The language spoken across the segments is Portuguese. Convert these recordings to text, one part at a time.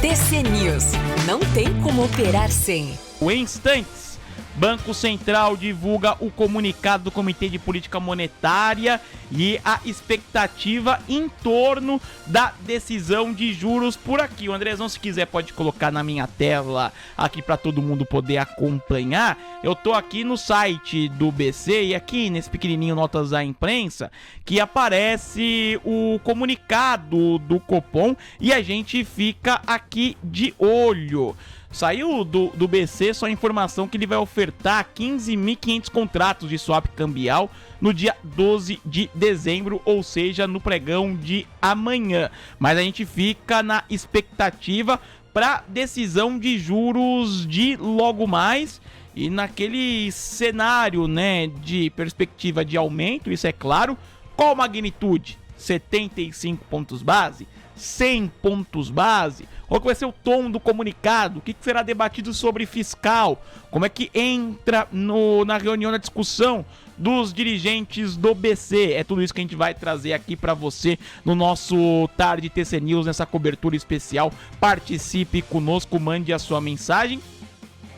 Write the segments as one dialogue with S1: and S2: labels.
S1: TC News. Não tem como operar sem.
S2: Em instantes, Banco Central divulga o comunicado do Comitê de Política Monetária e a expectativa em torno da decisão de juros por aqui. O Andrezão, se quiser, pode colocar na minha tela aqui para todo mundo poder acompanhar. Eu tô aqui no site do BC e aqui nesse pequenininho Notas da Imprensa que aparece o comunicado do Copom e a gente fica aqui de olho. Saiu do BC só a informação que ele vai ofertar 15.500 contratos de swap cambial no dia 12 de dezembro, ou seja, no pregão de amanhã. Mas a gente fica na expectativa para decisão de juros de logo mais e naquele cenário, né, de perspectiva de aumento, isso é claro. Qual magnitude? 75 pontos base? 100 pontos base? Qual que vai ser o tom do comunicado? O que será debatido sobre fiscal? Como é que entra na reunião, na discussão dos dirigentes do BC? É tudo isso que a gente vai trazer aqui para você no nosso Tarde TC News, nessa cobertura especial. Participe conosco, mande a sua mensagem.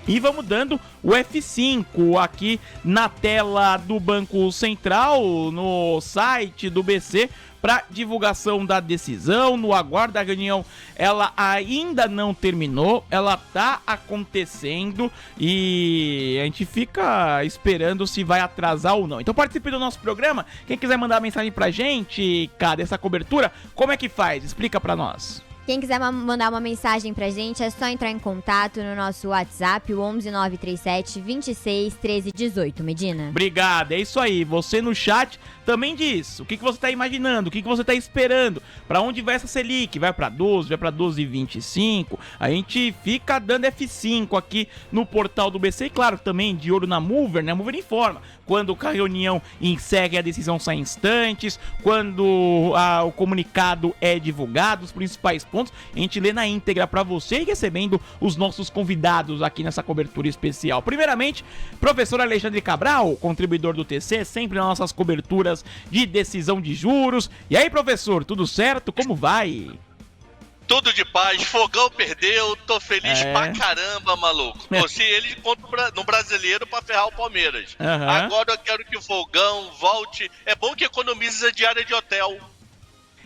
S2: E vamos dando o F5 aqui na tela do Banco Central, no site do BC, para divulgação da decisão. No aguardo da reunião, ela ainda não terminou, ela tá acontecendo e a gente fica esperando se vai atrasar ou não. Então participe do nosso programa. Quem quiser mandar mensagem pra gente, cara, dessa cobertura, como é que faz? Explica pra nós.
S3: Quem quiser mandar uma mensagem pra gente, é só entrar em contato no nosso WhatsApp, o 11937 26 13 18, Medina.
S2: Obrigado, é isso aí. Você no chat também diz o que você tá imaginando, o que você tá esperando, pra onde vai essa Selic, vai pra 12, vai pra 12,25. A gente fica dando F5 aqui no portal do BC e, claro, também de olho na Mover, né? A Mover informa quando a reunião encerra e a decisão sai em instantes, quando o comunicado é divulgado, os principais pontos, a gente lê na íntegra pra você e recebendo os nossos convidados aqui nessa cobertura especial. Primeiramente, professor Alexandre Cabral, contribuidor do TC, sempre nas nossas coberturas de decisão de juros. E aí, professor, tudo certo? Como vai?
S4: Tudo de paz, Fogão perdeu, tô feliz pra caramba, maluco. Torci ele contra no Brasileiro pra ferrar o Palmeiras. Agora eu quero que o Fogão volte. É bom que economize a diária de hotel.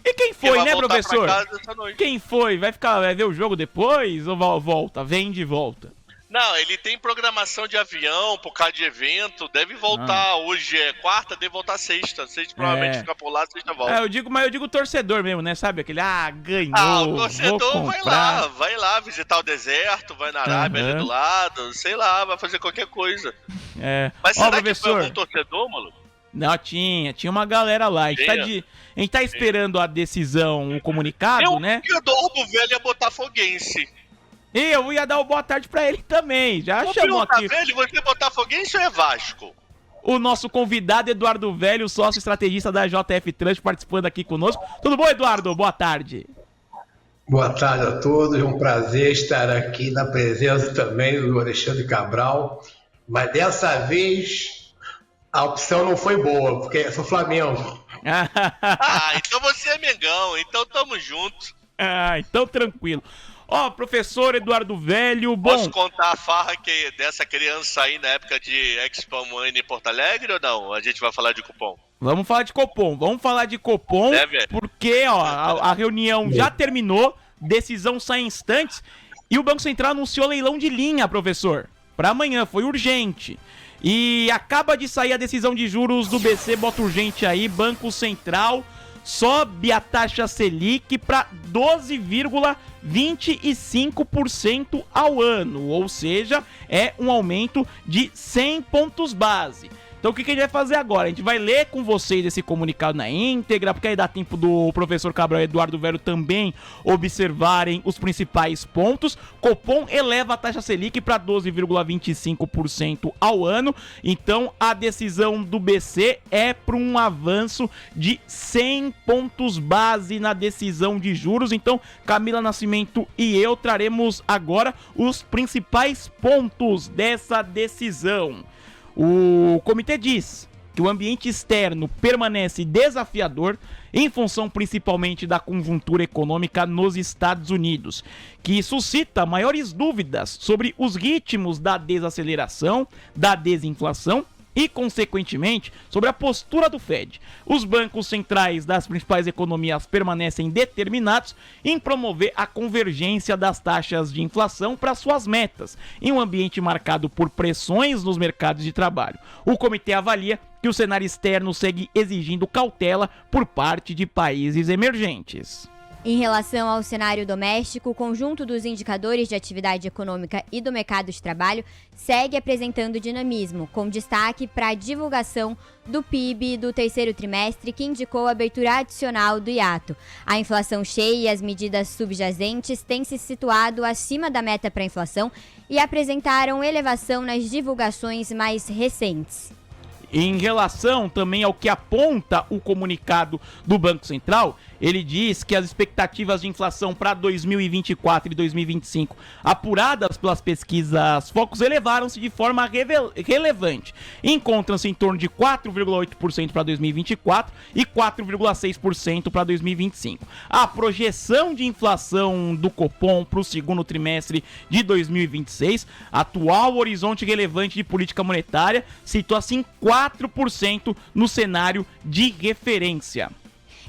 S2: E quem foi, né, professor? Quem foi? Vai ver o jogo depois ou volta? Vem de volta?
S4: Não, ele tem programação de avião por causa de evento, deve voltar. Hoje é quarta, deve voltar sexta. Sexta provavelmente fica por lá, sexta volta.
S2: Eu digo torcedor mesmo, né? Sabe aquele, ganhou.
S4: O torcedor vai lá visitar o deserto, vai na Arábia ali do lado, sei lá, vai fazer qualquer coisa. Mas será
S2: professor,
S4: que foi algum torcedor, maluco?
S2: Não, tinha uma galera lá. A gente tá esperando a decisão, o comunicado, né?
S4: Eu dou o velho a botafoguense.
S2: E eu ia dar uma boa tarde pra ele também. Já chamou aqui.
S4: Velho, você é botafoguense ou é Vasco?
S2: O nosso convidado Eduardo Velho, sócio estrategista da JF Trust, participando aqui conosco. Tudo bom, Eduardo? Boa tarde.
S5: Boa tarde a todos. É um prazer estar aqui na presença também do Alexandre Cabral. Mas dessa vez a opção não foi boa, porque eu sou Flamengo.
S4: Então você é Mengão. Então tamo junto.
S2: Então tranquilo. Professor Eduardo Velho, bom...
S4: Posso contar a farra dessa criança aí na época de Expo Money em Porto Alegre ou não? A gente vai falar de cupom.
S2: Vamos falar de Copom, porque a reunião já terminou, decisão sai em instantes, e o Banco Central anunciou leilão de linha, professor, para amanhã, foi urgente. E acaba de sair a decisão de juros do BC, bota urgente aí, Banco Central sobe a taxa Selic para 12,25% ao ano, ou seja, é um aumento de 100 pontos base. Então o que a gente vai fazer agora? A gente vai ler com vocês esse comunicado na íntegra, porque aí dá tempo do professor Cabral e Eduardo Velho também observarem os principais pontos. Copom eleva a taxa Selic para 12,25% ao ano. Então a decisão do BC é para um avanço de 100 pontos base na decisão de juros. Então Camila Nascimento e eu traremos agora os principais pontos dessa decisão. O comitê diz que o ambiente externo permanece desafiador em função principalmente da conjuntura econômica nos Estados Unidos, que suscita maiores dúvidas sobre os ritmos da desaceleração, da desinflação e, consequentemente, sobre a postura do Fed. Os bancos centrais das principais economias permanecem determinados em promover a convergência das taxas de inflação para suas metas, em um ambiente marcado por pressões nos mercados de trabalho. O comitê avalia que o cenário externo segue exigindo cautela por parte de países emergentes.
S3: Em relação ao cenário doméstico, o conjunto dos indicadores de atividade econômica e do mercado de trabalho segue apresentando dinamismo, com destaque para a divulgação do PIB do terceiro trimestre, que indicou a abertura adicional do hiato. A inflação cheia e as medidas subjacentes têm se situado acima da meta para a inflação e apresentaram elevação nas divulgações mais recentes.
S2: Em relação também ao que aponta o comunicado do Banco Central, ele diz que as expectativas de inflação para 2024 e 2025, apuradas pelas pesquisas Focus, elevaram-se de forma relevante. Encontram-se em torno de 4,8% para 2024 e 4,6% para 2025. A projeção de inflação do Copom para o segundo trimestre de 2026, atual horizonte relevante de política monetária, situa-se em 4% no cenário de referência.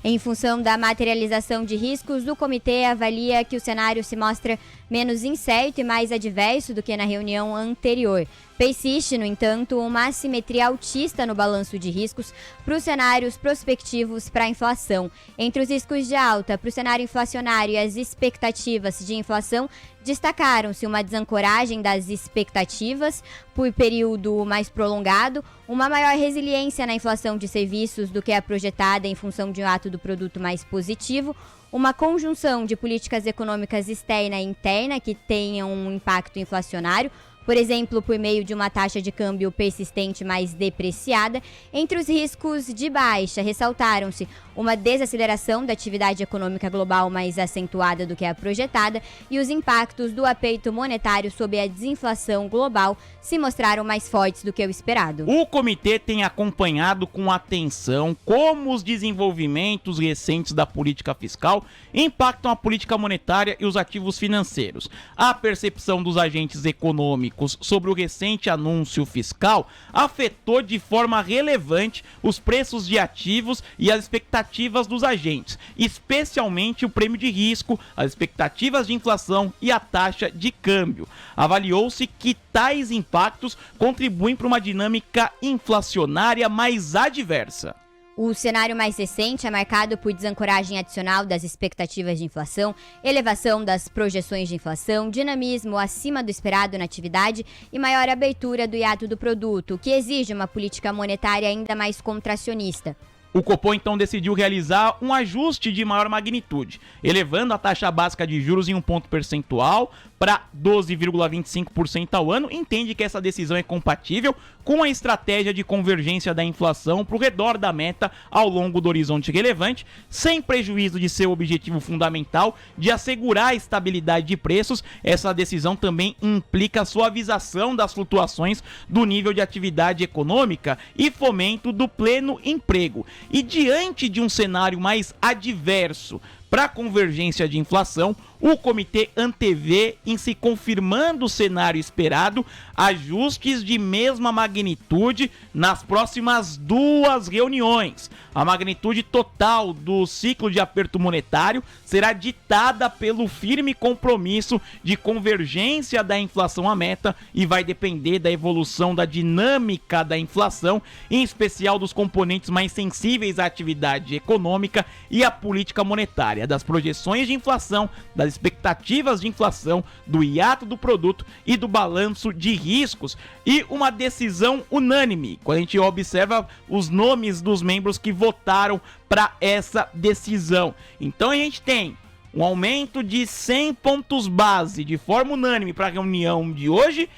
S3: Em função da materialização de riscos, o comitê avalia que o cenário se mostra menos incerto e mais adverso do que na reunião anterior. Persiste, no entanto, uma assimetria altista no balanço de riscos para os cenários prospectivos para a inflação. Entre os riscos de alta para o cenário inflacionário e as expectativas de inflação, destacaram-se uma desancoragem das expectativas por período mais prolongado, uma maior resiliência na inflação de serviços do que a projetada em função de um ato do produto mais positivo, uma conjunção de políticas econômicas externa e interna que tenham um impacto inflacionário, por exemplo, por meio de uma taxa de câmbio persistente mais depreciada. Entre os riscos de baixa, ressaltaram-se uma desaceleração da atividade econômica global mais acentuada do que a projetada e os impactos do aperto monetário sobre a desinflação global se mostraram mais fortes do que o esperado.
S2: O comitê tem acompanhado com atenção como os desenvolvimentos recentes da política fiscal impactam a política monetária e os ativos financeiros. A percepção dos agentes econômicos sobre o recente anúncio fiscal afetou de forma relevante os preços de ativos e as expectativas dos agentes, especialmente o prêmio de risco, as expectativas de inflação e a taxa de câmbio. Avaliou-se que tais impactos contribuem para uma dinâmica inflacionária mais adversa.
S3: O cenário mais recente é marcado por desancoragem adicional das expectativas de inflação, elevação das projeções de inflação, dinamismo acima do esperado na atividade e maior abertura do hiato do produto, o que exige uma política monetária ainda mais contracionista.
S2: O Copom então decidiu realizar um ajuste de maior magnitude, elevando a taxa básica de juros em 1 ponto percentual para 12,25% ao ano. Entende que essa decisão é compatível com a estratégia de convergência da inflação para o redor da meta ao longo do horizonte relevante, sem prejuízo de seu objetivo fundamental de assegurar a estabilidade de preços. Essa decisão também implica a suavização das flutuações do nível de atividade econômica e fomento do pleno emprego. E diante de um cenário mais adverso para a convergência de inflação, o comitê antevê, em se confirmando o cenário esperado, ajustes de mesma magnitude nas próximas 2 reuniões. A magnitude total do ciclo de aperto monetário será ditada pelo firme compromisso de convergência da inflação à meta e vai depender da evolução da dinâmica da inflação, em especial dos componentes mais sensíveis à atividade econômica e à política monetária, das projeções de inflação, das expectativas de inflação, do hiato do produto e do balanço de riscos. E uma decisão unânime, quando a gente observa os nomes dos membros que votaram para essa decisão. Então a gente tem um aumento de 100 pontos base de forma unânime para a reunião de hoje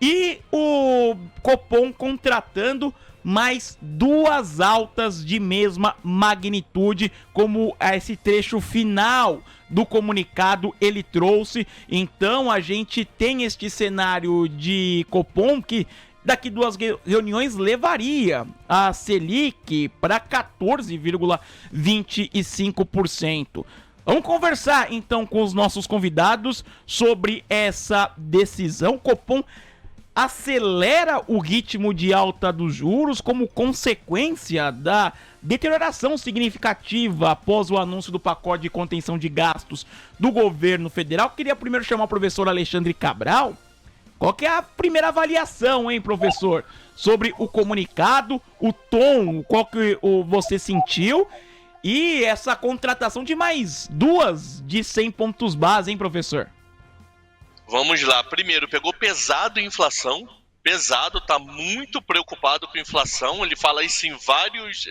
S2: e o Copom contratando mais 2 altas de mesma magnitude, como esse trecho final do comunicado ele trouxe. Então a gente tem este cenário de Copom que daqui 2 reuniões levaria a Selic para 14,25%. Vamos conversar então com os nossos convidados sobre essa decisão. O Copom acelera o ritmo de alta dos juros como consequência da deterioração significativa após o anúncio do pacote de contenção de gastos do governo federal. Queria primeiro chamar o professor Alexandre Cabral. Qual que é a primeira avaliação, hein, professor, sobre o comunicado, o tom, qual que você sentiu e essa contratação de mais 2 de 100 pontos base, hein, professor?
S4: Vamos lá. Primeiro, pegou pesado em inflação. Pesado, tá muito preocupado com inflação. Ele fala isso em vários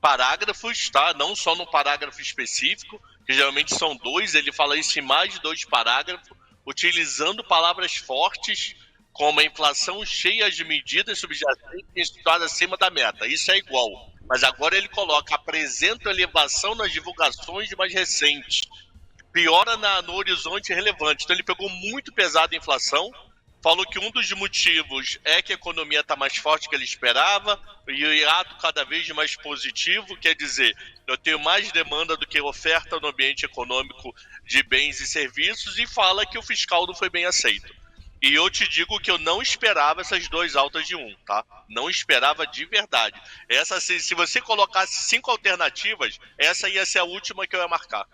S4: parágrafos, tá? Não só num parágrafo específico, que geralmente são 2. Ele fala isso em mais de 2 parágrafos, utilizando palavras fortes, como a inflação cheia de medidas subjacentes e situadas acima da meta. Isso é igual. Mas agora ele coloca, apresenta elevação nas divulgações mais recentes. Piora no horizonte relevante. Então ele pegou muito pesado a inflação, falou que um dos motivos é que a economia está mais forte do que ele esperava, e o hiato cada vez mais positivo, quer dizer, eu tenho mais demanda do que oferta no ambiente econômico de bens e serviços, e fala que o fiscal não foi bem aceito. E eu te digo que eu não esperava essas 2 altas de 1, tá? Não esperava de verdade. Essa, se você colocasse 5 alternativas, essa ia ser a última que eu ia marcar.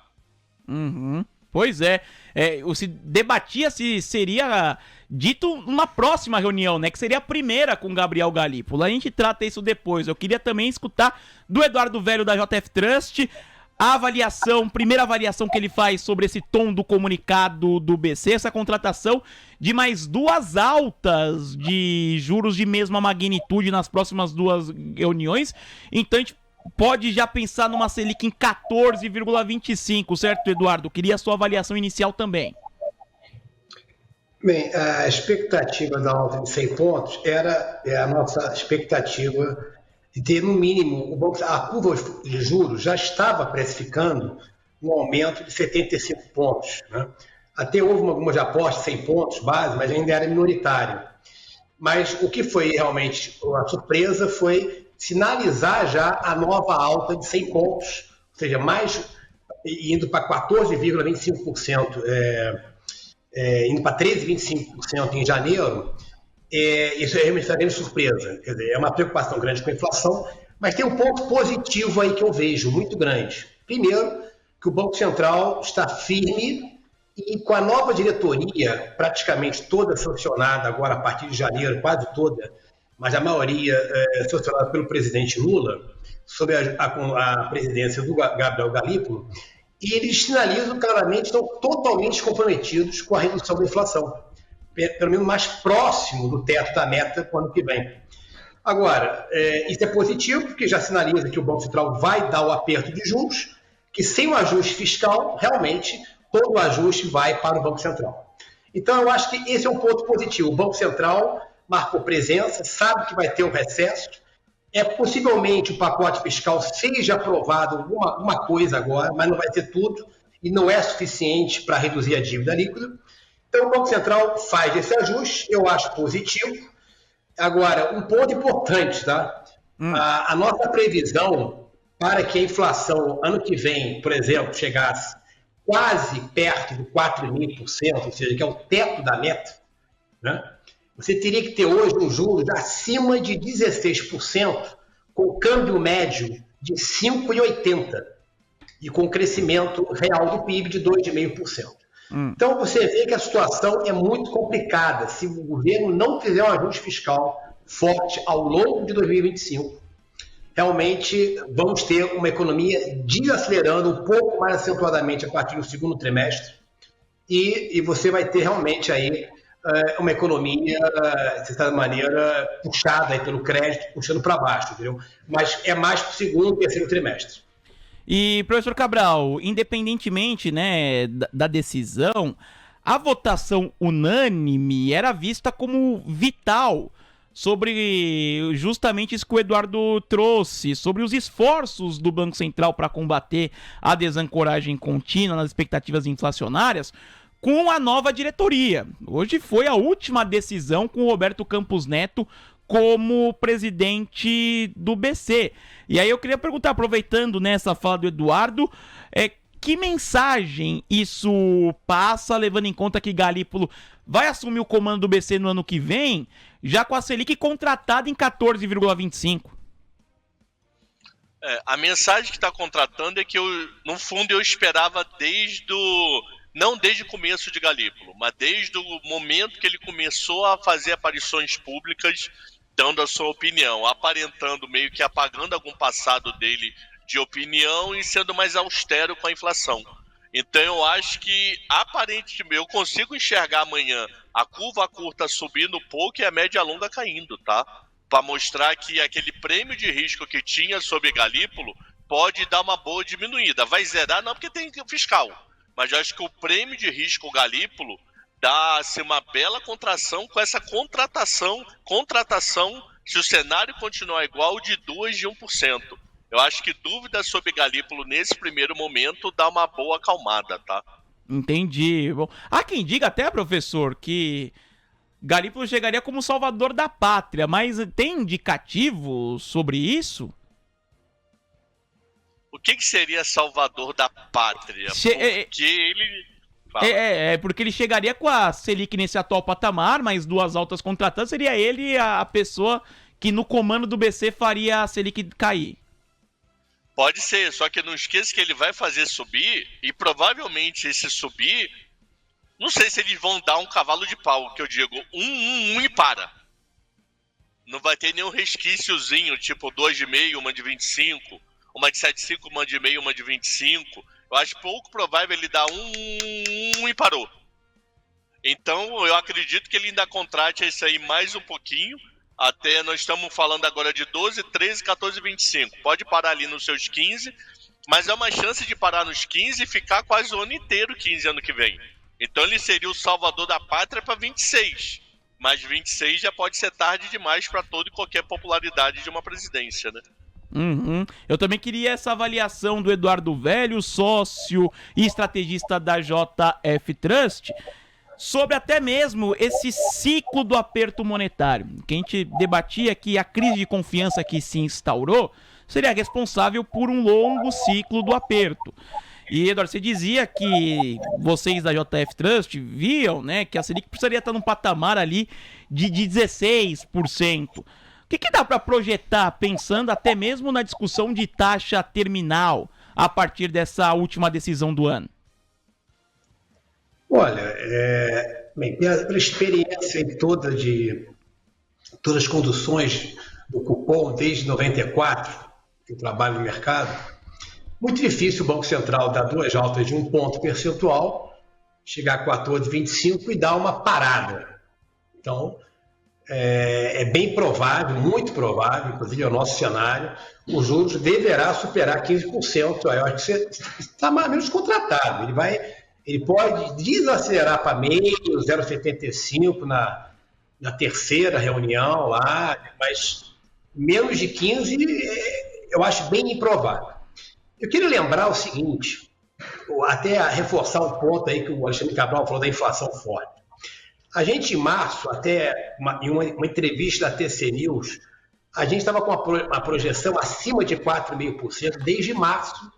S2: Uhum. Pois é. Se debatia se seria dito uma próxima reunião, né? Que seria a primeira com Gabriel Galípolo. A gente trata isso depois. Eu queria também escutar do Eduardo Velho da JF Trust a primeira avaliação que ele faz sobre esse tom do comunicado do BC, essa contratação de mais 2 altas de juros de mesma magnitude nas próximas 2 reuniões. Então a gente pode já pensar numa Selic em 14,25, certo, Eduardo? Queria a sua avaliação inicial também.
S5: Bem, a expectativa da alta de 100 pontos era a nossa expectativa de ter, no mínimo, a curva de juros já estava precificando um aumento de 75 pontos. Né? Até houve algumas apostas, 100 pontos base, mas ainda era minoritário. Mas o que foi realmente a surpresa foi sinalizar já a nova alta de 100 pontos, ou seja, indo para 14,25%, indo para 13,25% em janeiro. Isso é realmente grande surpresa. Quer dizer, é uma preocupação grande com a inflação, mas tem um ponto positivo aí que eu vejo, muito grande. Primeiro, que o Banco Central está firme e com a nova diretoria, praticamente toda sancionada agora a partir de janeiro, quase toda, mas a maioria sancionada pelo presidente Lula, sob a presidência do Gabriel Galípolo, e eles sinalizam claramente, estão totalmente comprometidos com a redução da inflação, pelo menos mais próximo do teto da meta para o ano que vem. Agora, isso é positivo, porque já sinaliza que o Banco Central vai dar o aperto de juros, que sem o ajuste fiscal, realmente, todo o ajuste vai para o Banco Central. Então, eu acho que esse é um ponto positivo. O Banco Central marcou presença, sabe que vai ter um recesso, possivelmente o pacote fiscal seja aprovado alguma coisa agora, mas não vai ser tudo, e não é suficiente para reduzir a dívida líquida. Então, o Banco Central faz esse ajuste, eu acho positivo. Agora, um ponto importante, tá? A nossa previsão para que a inflação ano que vem, por exemplo, chegasse quase perto de 4,5%, ou seja, que é o teto da meta, né? Você teria que ter hoje um juros acima de 16%, com câmbio médio de 5,80% e com crescimento real do PIB de 2,5%. Então, você vê que a situação é muito complicada. Se o governo não fizer um ajuste fiscal forte ao longo de 2025, realmente vamos ter uma economia desacelerando um pouco mais acentuadamente a partir do segundo trimestre e você vai ter realmente aí uma economia, de certa maneira, puxada aí pelo crédito, puxando para baixo, entendeu? Mas é mais para o segundo e terceiro trimestre.
S2: E, professor Cabral, independentemente, né, da decisão, a votação unânime era vista como vital sobre justamente isso que o Eduardo trouxe, sobre os esforços do Banco Central para combater a desancoragem contínua nas expectativas inflacionárias com a nova diretoria. Hoje foi a última decisão com o Roberto Campos Neto como presidente do BC. E aí eu queria perguntar, aproveitando nessa fala do Eduardo, que mensagem isso passa, levando em conta que Galípolo vai assumir o comando do BC no ano que vem, já com a Selic contratada em 14,25%?
S4: A mensagem que está contratando é que, no fundo, eu esperava não desde o começo de Galípolo, mas desde o momento que ele começou a fazer aparições públicas, dando a sua opinião, aparentando, meio que apagando algum passado dele de opinião e sendo mais austero com a inflação. Então eu acho que, aparentemente, eu consigo enxergar amanhã a curva curta subindo um pouco e a média longa caindo, tá? Para mostrar que aquele prêmio de risco que tinha sobre Galípolo pode dar uma boa diminuída. Vai zerar não porque tem fiscal, mas eu acho que o prêmio de risco Galípolo dá-se uma bela contração com essa contratação, se o cenário continuar igual, de 2% de 1%. Eu acho que dúvida sobre Galípolo nesse primeiro momento dá uma boa acalmada, tá?
S2: Entendi. Bom, há quem diga até, professor, que Galípolo chegaria como salvador da pátria, mas tem indicativo sobre isso?
S4: O que seria salvador da pátria? Porque ele...
S2: porque ele chegaria com a Selic nesse atual patamar, mas duas altas contratantes, seria ele a pessoa que no comando do BC faria a Selic cair.
S4: Pode ser, só que não esqueça que ele vai fazer subir, e provavelmente esse subir, não sei se eles vão dar um cavalo de pau, que eu digo, e para. Não vai ter nenhum resquíciozinho, tipo 2,5, uma de 25, uma de 7,5, uma de meio, uma de 25. Eu acho pouco provável ele dar e parou. Então eu acredito que ele ainda contrate isso aí mais um pouquinho. Até nós estamos falando agora de 12, 13, 14, 25. Pode parar ali nos seus 15, mas é uma chance de parar nos 15 e ficar quase o ano inteiro 15 ano que vem. Então ele seria o salvador da pátria para 26. Mas 26 já pode ser tarde demais para toda e qualquer popularidade de uma presidência, né?
S2: Uhum. Eu também queria essa avaliação do Eduardo Velho, sócio e estrategista da JF Trust, sobre até mesmo esse ciclo do aperto monetário, que a gente debatia que a crise de confiança que se instaurou seria responsável por um longo ciclo do aperto. E, Eduardo, você dizia que vocês da JF Trust viam, né, que a Selic precisaria estar num patamar ali de 16%. O que dá para projetar, pensando até mesmo na discussão de taxa terminal, a partir dessa última decisão do ano?
S5: Olha, pela experiência em todas as conduções do cupom desde 94, que eu trabalho no mercado, muito difícil o Banco Central dar duas altas de 1 ponto percentual, chegar a 14,25 e dar uma parada. Então, é bem provável, muito provável, inclusive é o nosso cenário, os juros deverá superar 15%. Eu acho que você está mais ou menos contratado. Ele pode desacelerar para meio, 0,75 na terceira reunião lá, mas menos de 15 eu acho bem improvável. Eu queria lembrar o seguinte, até reforçar um ponto aí que o Alexandre Cabral falou da inflação forte. A gente, em março, até em uma entrevista da TC News, a gente estava com uma projeção acima de 4,5% desde março.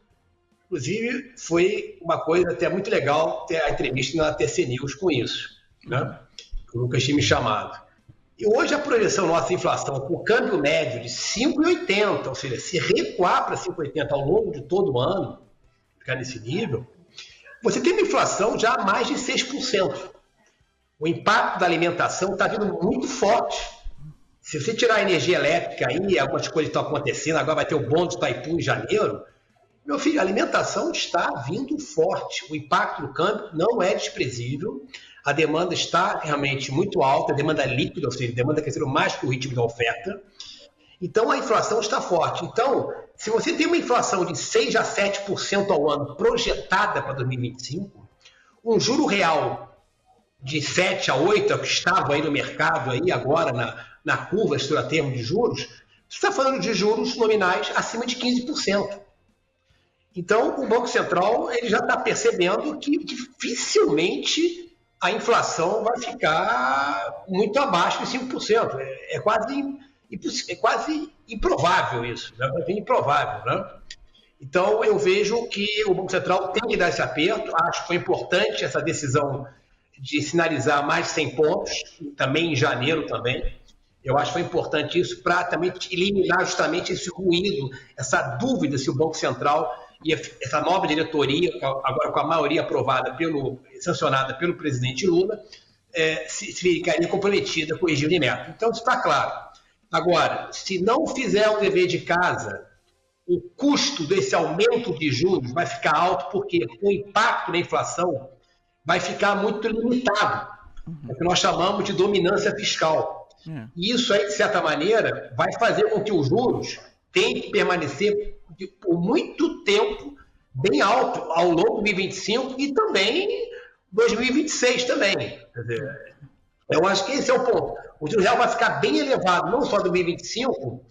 S5: Inclusive, foi uma coisa até muito legal ter a entrevista na TC News com isso, né? O Lucas tinha me chamado. E hoje a projeção nossa de inflação, com o câmbio médio de 5,80, ou seja, se recuar para 5,80 ao longo de todo o ano, ficar nesse nível, você tem uma inflação já a mais de 6%. O impacto da alimentação está vindo muito forte. Se você tirar a energia elétrica aí, algumas coisas estão acontecendo, agora vai ter o bônus do Itaipu em janeiro, meu filho, a alimentação está vindo forte. O impacto do câmbio não é desprezível. A demanda está realmente muito alta, a demanda líquida, ou seja, a demanda crescendo mais que o ritmo da oferta. Então, a inflação está forte. Então, se você tem uma inflação de 6% a 7% ao ano projetada para 2025, um juro real de 7 a 8, que estava aí no mercado aí agora na curva estratégica de juros, você está falando de juros nominais acima de 15%. Então, o Banco Central ele já está percebendo que dificilmente a inflação vai ficar muito abaixo de 5%. É quase improvável isso, né? É improvável, né? Então, eu vejo que o Banco Central tem que dar esse aperto. Acho que foi importante essa decisão de sinalizar mais de 100 pontos, também em janeiro também. Eu acho que foi importante isso para também eliminar justamente esse ruído, essa dúvida se o Banco Central e essa nova diretoria, agora com a maioria aprovada, sancionada pelo presidente Lula, se ficaria comprometida com o regime de meta. Então, isso está claro. Agora, se não fizer o dever de casa, o custo desse aumento de juros vai ficar alto, porque o impacto na inflação vai ficar muito limitado. É o que nós chamamos de dominância fiscal. E isso aí, de certa maneira, vai fazer com que os juros tenham que permanecer por muito tempo bem alto ao longo de 2025 e também 2026 também. Quer dizer, eu acho que esse é o ponto. O juro real vai ficar bem elevado, não só em 2025,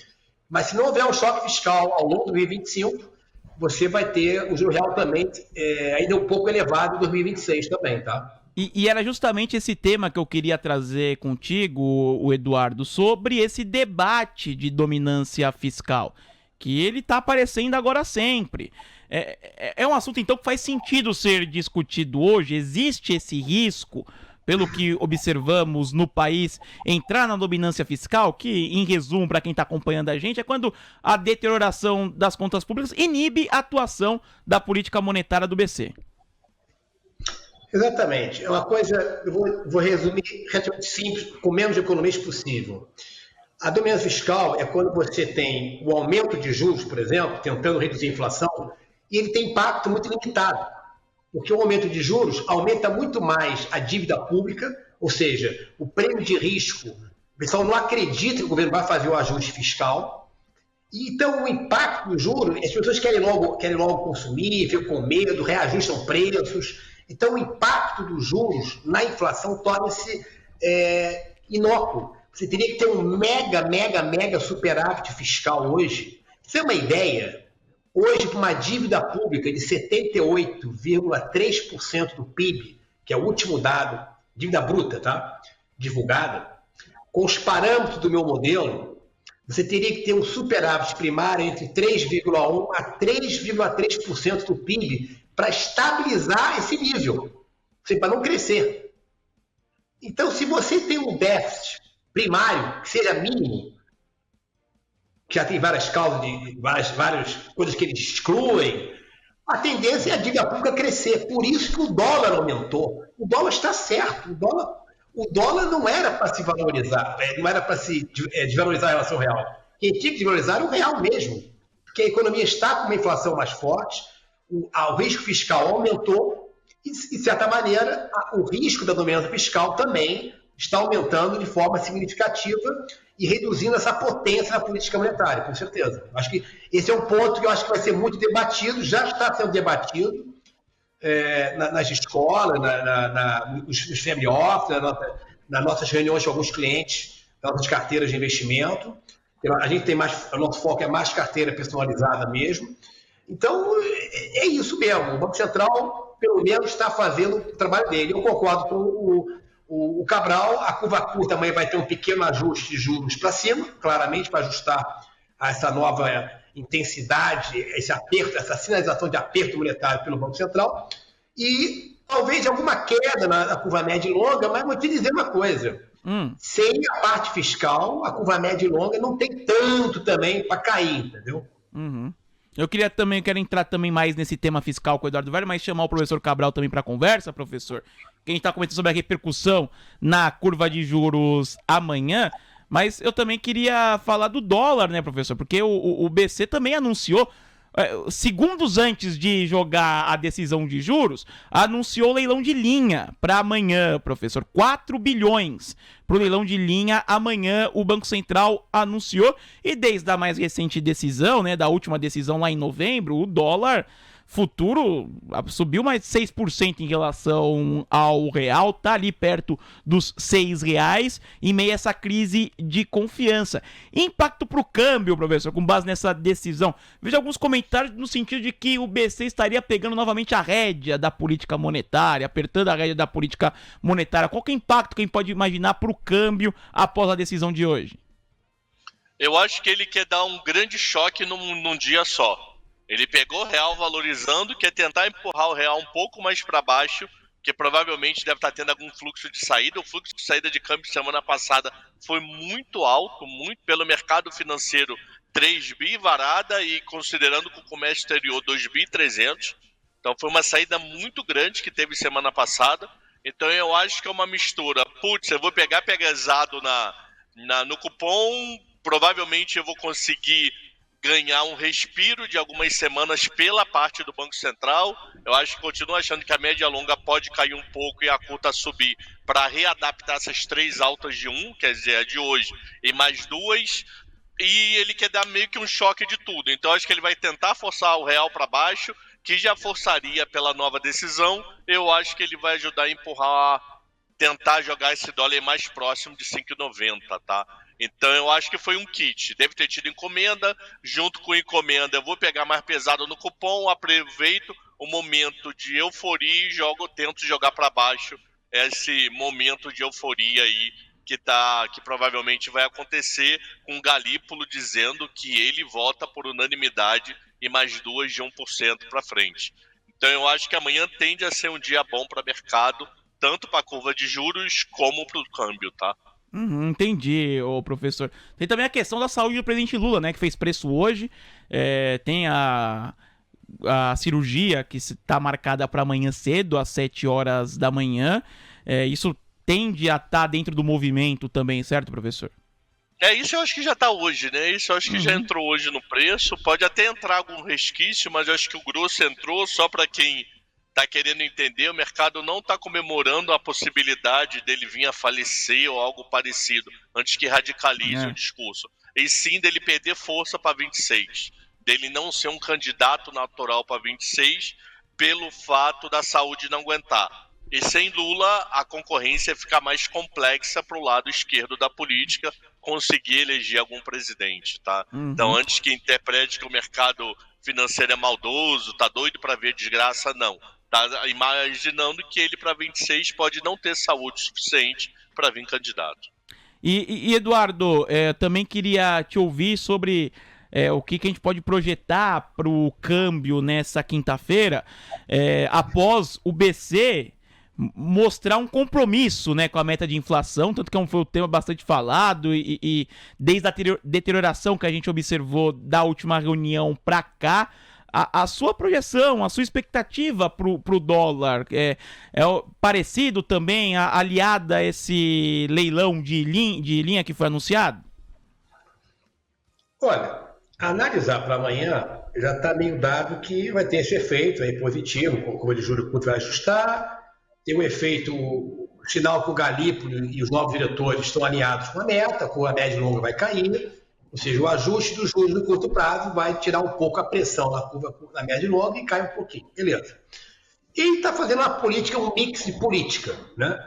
S5: mas se não houver um choque fiscal ao longo de 2025, você vai ter o juro real também ainda um pouco elevado em 2026 também, tá?
S2: E era justamente esse tema que eu queria trazer contigo, o Eduardo, sobre esse debate de dominância fiscal, que ele está aparecendo agora sempre. É um assunto, então, que faz sentido ser discutido hoje. Existe esse risco, pelo que observamos no país, entrar na dominância fiscal, que, em resumo, para quem está acompanhando a gente, é quando a deterioração das contas públicas inibe a atuação da política monetária do BC.
S5: Exatamente. É uma coisa, eu vou resumir relativamente simples, com menos economista possível. A dominância fiscal é quando você tem o aumento de juros, por exemplo, tentando reduzir a inflação, e ele tem impacto muito limitado. Porque o aumento de juros aumenta muito mais a dívida pública, ou seja, o prêmio de risco. O pessoal não acredita que o governo vai fazer o ajuste fiscal. E, então, o impacto do juros, as pessoas querem logo consumir, ficam com medo, reajustam preços. Então, o impacto dos juros na inflação torna-se inócuo. Você teria que ter um mega superávit fiscal hoje. Você tem uma ideia? Hoje, com uma dívida pública de 78,3% do PIB, que é o último dado, dívida bruta, tá? Divulgada, com os parâmetros do meu modelo, você teria que ter um superávit primário entre 3,1% a 3,3% do PIB para estabilizar esse nível, para não crescer. Então, se você tem um déficit primário que seja mínimo, que já tem várias causas, várias coisas que eles excluem, a tendência é a dívida pública crescer. Por isso que o dólar aumentou. O dólar está certo. O dólar não era para se valorizar, não era para se desvalorizar em relação ao real. Quem tinha que desvalorizar era o real mesmo, porque a economia está com uma inflação mais forte, o risco fiscal aumentou e, de certa maneira, o risco da dominância fiscal também está aumentando de forma significativa e reduzindo essa potência na política monetária, com certeza. Acho que esse é um ponto que eu acho que vai ser muito debatido, já está sendo debatido nas escolas, nos family office, nas nossas reuniões com alguns clientes, nas nossas carteiras de investimento. A gente tem o nosso foco é mais carteira personalizada mesmo. Então, é isso mesmo. O Banco Central, pelo menos, está fazendo o trabalho dele. Eu concordo com o Cabral. A curva curta amanhã vai ter um pequeno ajuste de juros para cima, claramente, para ajustar a essa nova intensidade, esse aperto, essa sinalização de aperto monetário pelo Banco Central. E talvez alguma queda na curva média e longa, mas vou te dizer uma coisa. Sem a parte fiscal, a curva média e longa não tem tanto também para cair, entendeu?
S2: Uhum. Eu quero entrar também mais nesse tema fiscal com o Eduardo Velho, mas chamar o professor Cabral também para a conversa, professor. Que a gente está comentando sobre a repercussão na curva de juros amanhã, mas eu também queria falar do dólar, né, professor? Porque o BC também anunciou, segundos antes de jogar a decisão de juros, anunciou leilão de linha para amanhã, professor. 4 bilhões para o leilão de linha amanhã, o Banco Central anunciou. E desde a mais recente decisão, né, da última decisão lá em novembro, o dólar futuro subiu mais 6% em relação ao real, tá ali perto dos R$6, em meio a essa crise de confiança. Impacto para o câmbio, professor, com base nessa decisão. Vejo alguns comentários no sentido de que o BC estaria pegando novamente a rédea da política monetária, apertando a rédea da política monetária. Qual que é o impacto que a gente pode imaginar para o câmbio após a decisão de hoje?
S4: Eu acho que ele quer dar um grande choque num dia só. Ele pegou o real valorizando, quer tentar empurrar o real um pouco mais para baixo, que provavelmente deve estar tendo algum fluxo de saída. O fluxo de saída de câmbio semana passada foi muito alto, muito pelo mercado financeiro, 3 bi varada, e considerando que o comércio exterior 2.300 bi. Então foi uma saída muito grande que teve semana passada. Então eu acho que é uma mistura. Putz, eu vou pegar pesado no cupom, provavelmente eu vou conseguir ganhar um respiro de algumas semanas pela parte do Banco Central. Eu acho que continuo achando que a média longa pode cair um pouco e a curta subir para readaptar essas 3 altas de 1, quer dizer, a de hoje e mais 2. E ele quer dar meio que um choque de tudo. Então acho que ele vai tentar forçar o real para baixo, que já forçaria pela nova decisão. Eu acho que ele vai ajudar a empurrar, tentar jogar esse dólar mais próximo de 5,90, tá? Então eu acho que foi um kit. Deve ter tido encomenda. Junto com encomenda, eu vou pegar mais pesado no cupom, aproveito o momento de euforia e tento jogar para baixo esse momento de euforia aí que provavelmente vai acontecer, com o Galípolo dizendo que ele vota por unanimidade e mais 2 de 1% para frente. Então eu acho que amanhã tende a ser um dia bom para o mercado, tanto para a curva de juros como para o câmbio, tá?
S2: Entendi, professor. Tem também a questão da saúde do presidente Lula, né, que fez preço hoje. Tem a cirurgia que está marcada para amanhã cedo, às 7 horas da manhã. Isso tende a estar dentro do movimento também, certo, professor?
S4: Isso eu acho que já está hoje, né? Isso eu acho que já entrou hoje no preço. Pode até entrar algum resquício, mas eu acho que o grosso entrou. Só para quem está querendo entender, o mercado não está comemorando a possibilidade dele vir a falecer ou algo parecido, antes que radicalize o discurso. E sim dele perder força para 26. Dele não ser um candidato natural para 26, pelo fato da saúde não aguentar. E sem Lula, a concorrência fica mais complexa para o lado esquerdo da política conseguir eleger algum presidente, tá? Então, antes que interprete que o mercado financeiro é maldoso, tá doido para ver desgraça, não. Tá imaginando que ele para 26 pode não ter saúde suficiente para vir candidato.
S2: E Eduardo, também queria te ouvir sobre o que a gente pode projetar para o câmbio nessa quinta-feira, após o BC mostrar um compromisso, né, com a meta de inflação, tanto que foi um tema bastante falado e desde a deterioração que a gente observou da última reunião para cá, a sua projeção, a sua expectativa pro dólar é parecido também, aliada a esse leilão de linha que foi anunciado?
S5: Olha, analisar para amanhã já está meio dado que vai ter esse efeito aí positivo, com a curva de juros curto vai ajustar, tem um efeito, sinal que o Galípolo e os novos diretores estão alinhados com a meta, com a média e longa vai cair. Ou seja, o ajuste dos juros no curto prazo vai tirar um pouco a pressão na curva na média e longa e cai um pouquinho. Beleza. E está fazendo uma política, um mix de política, né?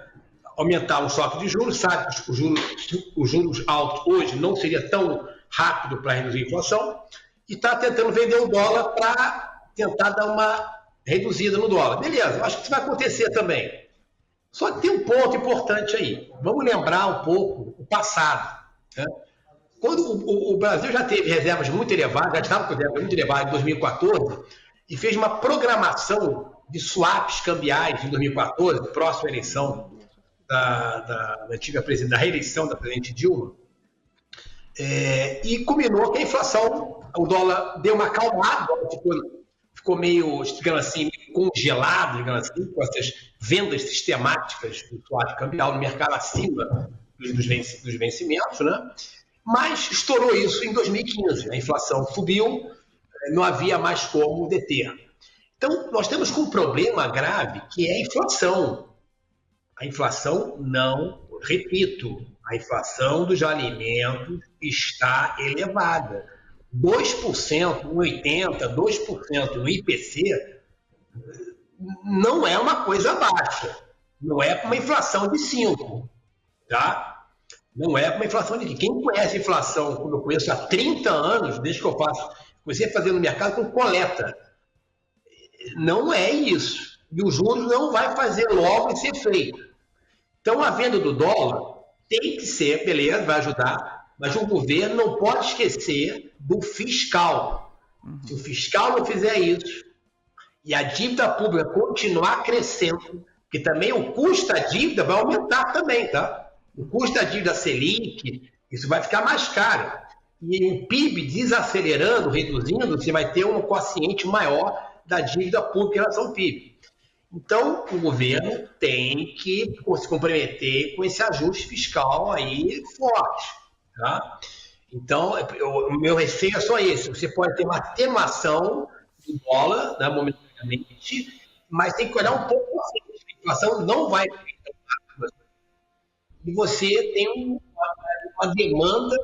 S5: Aumentar o choque de juros, sabe que os juros altos hoje não seria tão rápido para reduzir a inflação, e está tentando vender o dólar para tentar dar uma reduzida no dólar. Beleza, acho que isso vai acontecer também. Só que tem um ponto importante aí. Vamos lembrar um pouco o passado, né? Quando o Brasil já teve reservas muito elevadas, já estava com reservas muito elevadas em 2014, e fez uma programação de swaps cambiais em 2014, próxima à eleição da antiga presidente, da reeleição da presidente Dilma, e combinou que a inflação, o dólar deu uma acalmada, ficou meio, digamos assim, congelado, digamos assim, com essas vendas sistemáticas do swap cambial no mercado acima dos vencimentos, né? Mas estourou isso em 2015. A inflação subiu, não havia mais como deter. Então, nós temos um problema grave, que é a inflação. A inflação não, repito, a inflação dos alimentos está elevada. 2%, 1,80%, 2% no IPC não é uma coisa baixa. Não é uma inflação de 5%. Tá? Não é uma inflação de 5%. Quem conhece inflação, como eu conheço há 30 anos, desde que eu comecei a fazer no mercado com coleta. Não é isso. E os juros não vai fazer logo esse efeito. Então, a venda do dólar tem que ser, beleza, vai ajudar, mas o governo não pode esquecer do fiscal. Se o fiscal não fizer isso e a dívida pública continuar crescendo, que também o custo da dívida vai aumentar também, tá? O custo da dívida Selic, isso vai ficar mais caro. E o PIB desacelerando, reduzindo, você vai ter um quociente maior da dívida pública em relação ao PIB. Então, o governo tem que se comprometer com esse ajuste fiscal aí forte, tá? Então, o meu receio é só esse. Você pode ter uma atenuação do dólar, né, momentaneamente, mas tem que olhar um pouco assim. A inflação não vai e você tem uma demanda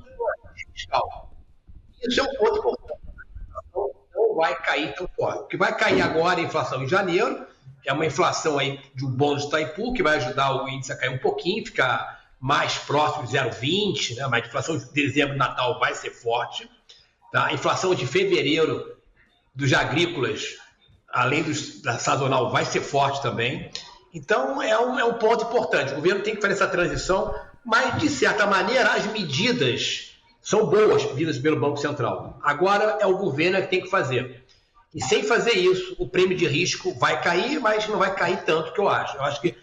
S5: fiscal. Isso é um ponto importante. A inflação não vai cair tão forte. O que vai cair agora é a inflação em janeiro, é uma inflação aí de um bônus Itaipu, que vai ajudar o índice a cair um pouquinho, ficar mais próximo de 0,20, né? Mas a inflação de dezembro e Natal vai ser forte. Tá? A inflação de fevereiro dos agrícolas, além da sazonal, vai ser forte também. Então, é um ponto importante. O governo tem que fazer essa transição, mas, de certa maneira, as medidas são boas, pedidas pelo Banco Central. Agora é o governo que tem que fazer. E sem fazer isso, o prêmio de risco vai cair, mas não vai cair tanto que eu acho. Eu acho que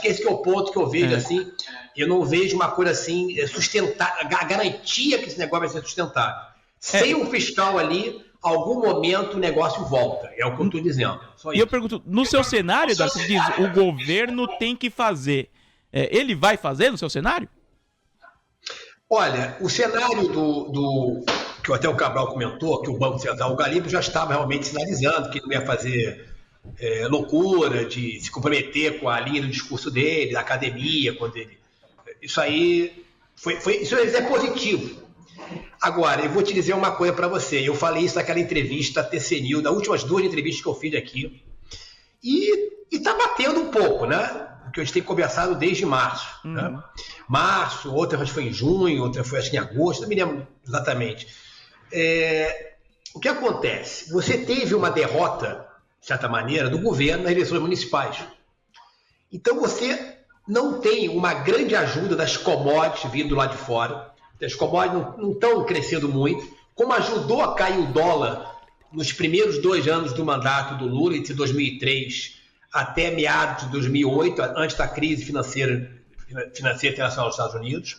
S5: esse que é o ponto que eu vejo, assim, eu não vejo uma coisa assim, sustentável, a garantia que esse negócio vai ser sustentável. Sem um fiscal ali, algum momento o negócio volta. É o que eu estou dizendo. Só isso.
S2: E eu pergunto, no seu cenário, Eduardo, você diz, o governo tem que fazer. Ele vai fazer no seu cenário?
S5: Olha, o cenário que até o Cabral comentou, que o Banco Central, o Galípolo já estava realmente sinalizando que ele não ia fazer loucura de se comprometer com a linha do discurso dele, da academia, quando ele... Isso aí isso é positivo. Agora, eu vou te dizer uma coisa para você. Eu falei isso naquela entrevista TC News, das últimas 2 entrevistas que eu fiz aqui. E está batendo um pouco, né? Porque a gente tem conversado desde março. Né? Março, outra acho que foi em junho, outra foi acho que em agosto, não me lembro exatamente. O que acontece? Você teve uma derrota, de certa maneira, do governo nas eleições municipais. Então você não tem uma grande ajuda das commodities vindo lá de fora. As commodities não estão crescendo muito, como ajudou a cair o dólar nos primeiros 2 anos do mandato do Lula, entre 2003 até meados de 2008, antes da crise financeira internacional dos Estados Unidos.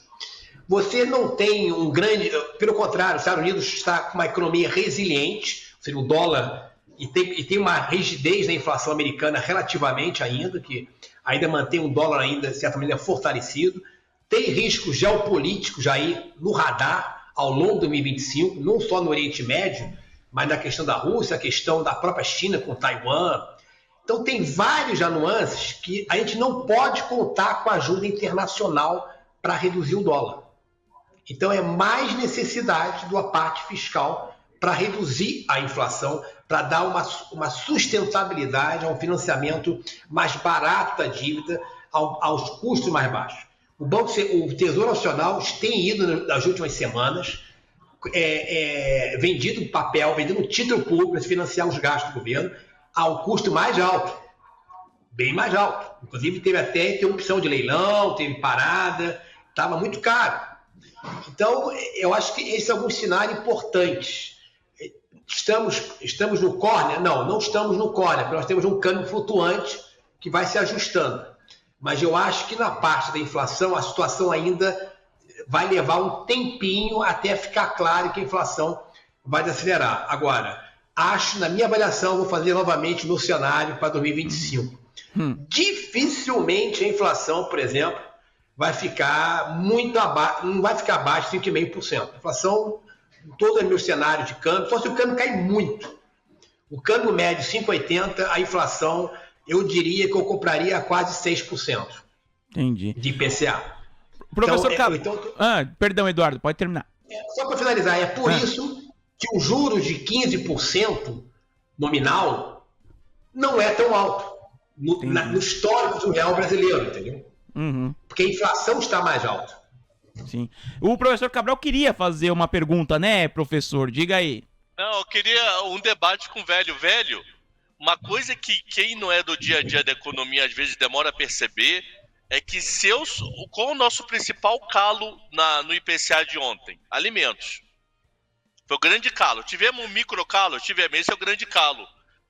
S5: Você não tem um grande... Pelo contrário, os Estados Unidos está com uma economia resiliente, ou seja, o dólar, e tem uma rigidez na inflação americana relativamente ainda, que ainda mantém um dólar ainda, de certa maneira, fortalecido. Tem riscos geopolíticos aí no radar ao longo de 2025, não só no Oriente Médio, mas na questão da Rússia, a questão da própria China com Taiwan. Então tem vários já nuances que a gente não pode contar com a ajuda internacional para reduzir o dólar. Então é mais necessidade da parte fiscal para reduzir a inflação, para dar uma sustentabilidade a um financiamento mais barato da dívida, aos custos mais baixos. O Tesouro Nacional tem ido nas últimas semanas, vendido papel, vendendo título público para financiar os gastos do governo ao custo mais alto, bem mais alto. Inclusive teve até interrupção de leilão, teve parada, estava muito caro. Então, eu acho que esse é algum cenário importante. Estamos no córner? Não estamos no córner, porque nós temos um câmbio flutuante que vai se ajustando. Mas eu acho que na parte da inflação, a situação ainda vai levar um tempinho até ficar claro que a inflação vai desacelerar. Agora, acho, na minha avaliação, vou fazer novamente o meu cenário para 2025. Dificilmente a inflação, por exemplo, vai ficar muito abaixo, não vai ficar abaixo de 5,5%. A inflação, em todo o meu cenário de câmbio, só se o câmbio cair muito. O câmbio médio 5,80, a inflação, eu diria que eu compraria a quase 6%.
S2: Entendi.
S5: De IPCA.
S2: Professor perdão, Eduardo, pode terminar.
S5: Só para finalizar, é por isso que os juros de 15% nominal não é tão alto no histórico do real brasileiro, entendeu? Porque a inflação está mais alta.
S2: Sim. O professor Cabral queria fazer uma pergunta, né, professor? Diga aí.
S4: Não, eu queria um debate com o velho. Velho, uma coisa que quem não é do dia a dia da economia às vezes demora a perceber é que qual o nosso principal calo no IPCA de ontem? Alimentos. Foi o grande calo. Tivemos um micro calo? Tivemos. Esse é o grande calo.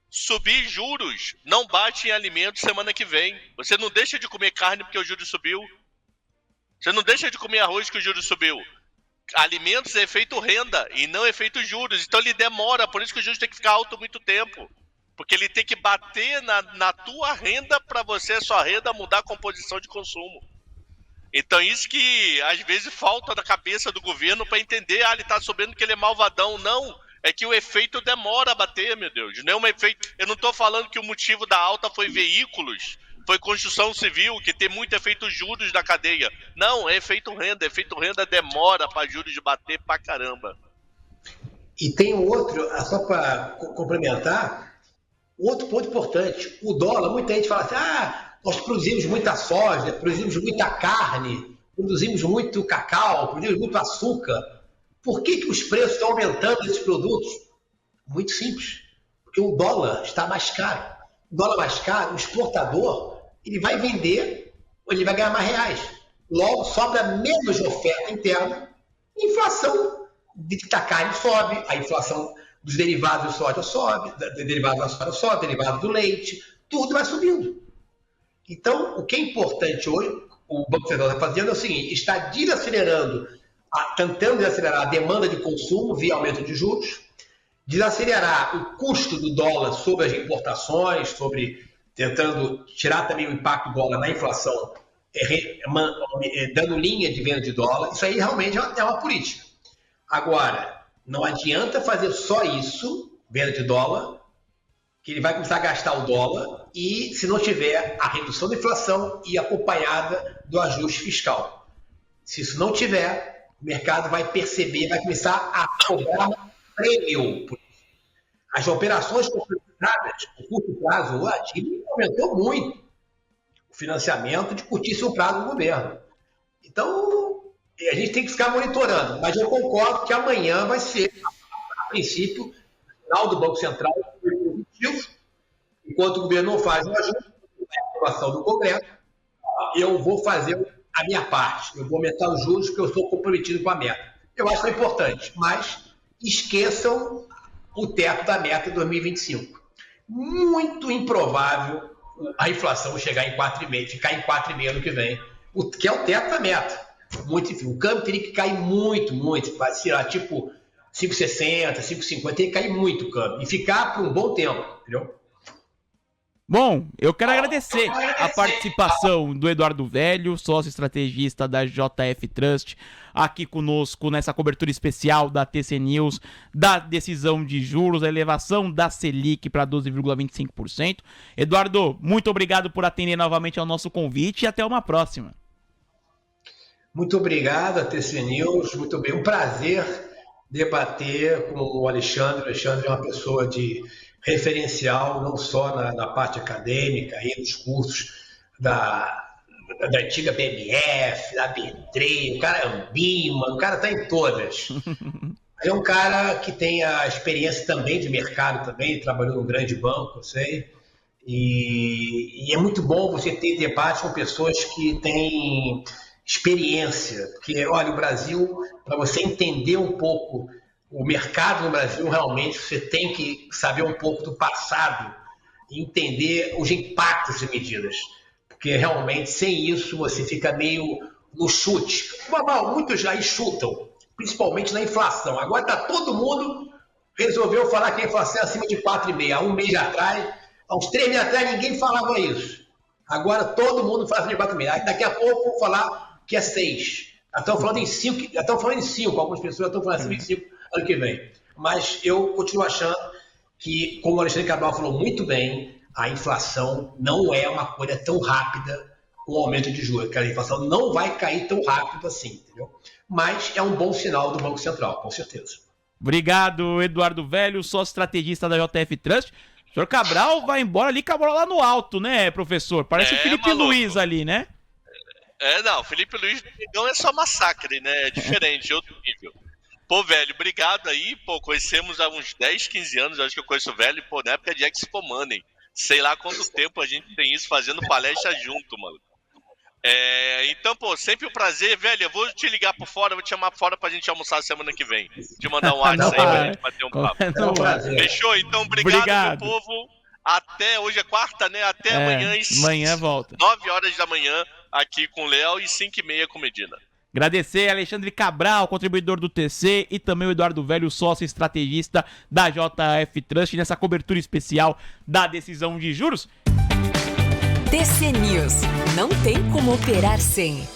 S4: Subir juros não bate em alimentos semana que vem. Você não deixa de comer carne porque o juro subiu. Você não deixa de comer arroz que o juro subiu. Alimentos é efeito renda e não efeito juros. Então ele demora, por isso que o juros tem que ficar alto muito tempo. Porque ele tem que bater na tua renda para você, a sua renda, mudar a composição de consumo. Então isso que às vezes falta da cabeça do governo para entender, ele está subindo que ele é malvadão. Não, é que o efeito demora a bater, meu Deus. Não é um efeito. Eu não estou falando que o motivo da alta foi veículos, foi construção civil, que tem muito efeito juros na cadeia. Não, é efeito renda. Efeito renda demora para juros de bater pra caramba.
S5: E tem um outro, só para complementar, outro ponto importante. O dólar, muita gente fala assim, nós produzimos muita soja, produzimos muita carne, produzimos muito cacau, produzimos muito açúcar. Por que os preços estão aumentando desses produtos? Muito simples. Porque o dólar está mais caro. O dólar mais caro, o exportador, ele vai vender, ele vai ganhar mais reais. Logo, sobra menos oferta interna, inflação da carne sobe, a inflação dos derivados do soja sobe, derivados da soja sobe, derivados do leite, tudo vai subindo. Então, o que é importante hoje, o Banco Central está fazendo é o seguinte, está tentando desacelerar a demanda de consumo via aumento de juros, desacelerar o custo do dólar sobre as importações, tentando tirar também o impacto do dólar na inflação, dando linha de venda de dólar. Isso aí realmente é uma política. Agora, não adianta fazer só isso, venda de dólar, que ele vai começar a gastar o dólar e se não tiver a redução da inflação e acompanhada do ajuste fiscal. Se isso não tiver, o mercado vai perceber, vai começar a cobrar prêmio. As operações concretizadas, no curto prazo, a dívida aumentou muito. O financiamento de curtíssimo prazo do governo. Então, a gente tem que ficar monitorando. Mas eu concordo que amanhã vai ser, a princípio, o final do Banco Central positivo. Enquanto o governo não faz um ajuste, a aprovação do Congresso, eu vou fazer a minha parte. Eu vou aumentar os juros porque eu estou comprometido com a meta. Eu acho que é importante, mas esqueçam o teto da meta de 2025. Muito improvável a inflação chegar em 4,5, ficar em 4,5 ano que vem, que é o teto da meta. O câmbio teria que cair muito, vai ser tipo 5,60, 5,50, tem que cair muito o câmbio e ficar por um bom tempo, entendeu?
S2: Bom, eu quero agradecer a participação do Eduardo Velho, sócio estrategista da JF Trust, aqui conosco nessa cobertura especial da TC News, da decisão de juros, a elevação da Selic para 12,25%. Eduardo, muito obrigado por atender novamente ao nosso convite e até uma próxima.
S5: Muito obrigado a TC News, muito bem, um prazer debater com o Alexandre. O Alexandre é uma pessoa de referencial, não só na parte acadêmica, aí nos cursos da antiga BMF, da B3, o cara é Ambima, o cara está em todas. É um cara que tem a experiência também de mercado, também trabalhou num grande banco, eu sei, e é muito bom você ter debate com pessoas que têm experiência, porque, olha, o Brasil, para você entender um pouco o mercado no Brasil, realmente você tem que saber um pouco do passado e entender os impactos de medidas, porque realmente sem isso você fica meio no chute. Muitos aí chutam, principalmente na inflação. Agora está todo mundo resolveu falar que a inflação é acima de 4,5. Há um mês atrás, há uns 3 meses atrás, ninguém falava isso. Agora todo mundo fala acima de 4,5. Aí daqui a pouco vou falar que é 6. Já estão falando em 5. Já estão falando em 5. Algumas pessoas já estão falando acima de 5 ano que vem. Mas eu continuo achando que, como o Alexandre Cabral falou muito bem, a inflação não é uma coisa tão rápida com o aumento de juros. A inflação não vai cair tão rápido assim, entendeu? Mas é um bom sinal do Banco Central, com certeza.
S2: Obrigado, Eduardo Velho, sócio estrategista da JF Trust. O senhor Cabral vai embora ali com a bola lá no alto, né, professor? Parece o Felipe Luiz ali, né?
S4: Não, Felipe Luiz do Mengão é só massacre, né? É diferente, outro nível. Pô, velho, obrigado aí. Pô, conhecemos há uns 10, 15 anos, acho que eu conheço o velho, pô, na época de Expo Money. Sei lá quanto tempo a gente tem isso fazendo palestra junto, mano. Então, pô, sempre um prazer, velho. Eu vou te ligar por fora, vou te chamar por fora pra gente almoçar semana que vem. Te mandar um WhatsApp aí pra gente bater um papo. Fechou? Então, obrigado, meu povo. Até, hoje é quarta, né? Até amanhã.
S2: Amanhã volta.
S4: 9 horas da manhã, aqui com o Léo, e 5h30 com Medina.
S2: Agradecer a Alexandre Cabral, contribuidor do TC, e também o Eduardo Velho, sócio estrategista da JF Trust, nessa cobertura especial da decisão de juros.
S1: TC News. Não tem como operar sem.